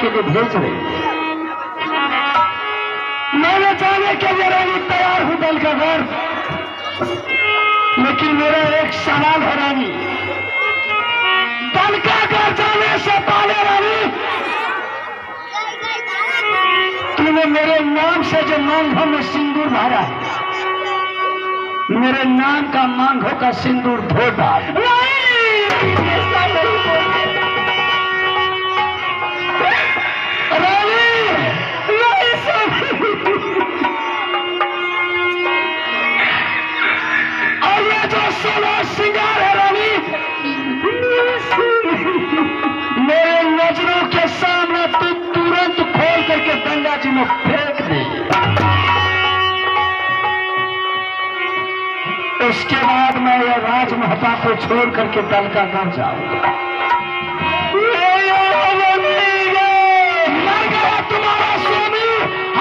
के लिए भेज रही। मैंने जाने के लिए रानी तैयार हूं दल का घर, लेकिन मेरा एक सवाल है रानी, दल का घर जाने से पहले रानी तूने मेरे नाम से जो मांगों में सिंदूर भरा है, मेरे नाम का मांगों का सिंदूर धो डाल। सिंगार है रानी, मेरे नजरों के सामने तू तुरंत खोल करके गंगा जी में फेंक दे। उसके बाद मैं ये राजमहता को छोड़ करके दल का घर जाऊंगा। मर गया तुम्हारा स्वामी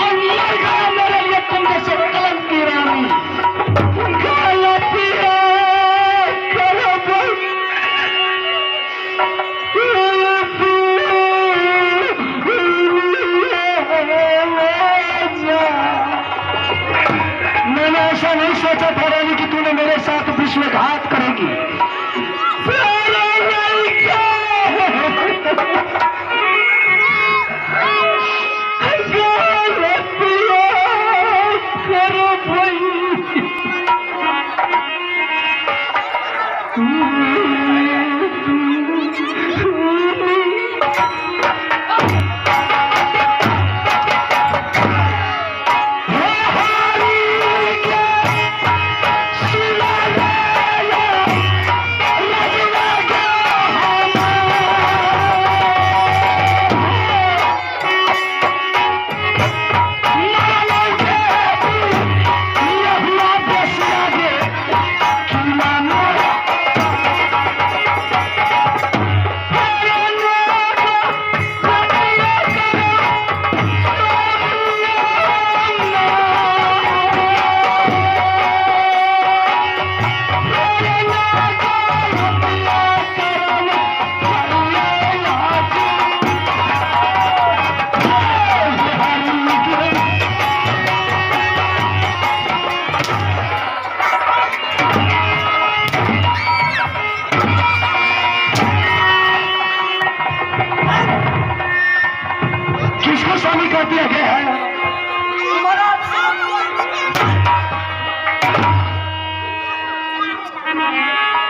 और मर गया मेरे लिए तुम जैसे कलंक की रानी। मैंने ऐसा नहीं सोचा था रानी कि तूने मेरे साथ विश्वासघात करेगी।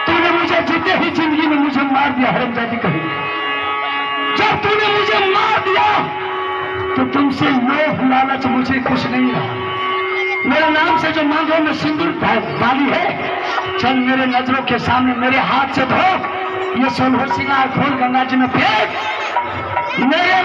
तूने मुझे जीते ही जिंदगी में मुझे मार दिया हरमजादी कही। जब तूने मुझे मार दिया तो तुमसे लोभ लालच मुझे कुछ नहीं रहा। मेरे नाम से जो मांगों में सिंदूर डाली है, चल मेरे नजरों के सामने मेरे हाथ से धो, ये सोलह सिंगार खोल गंगा जी में फेंक। मेरे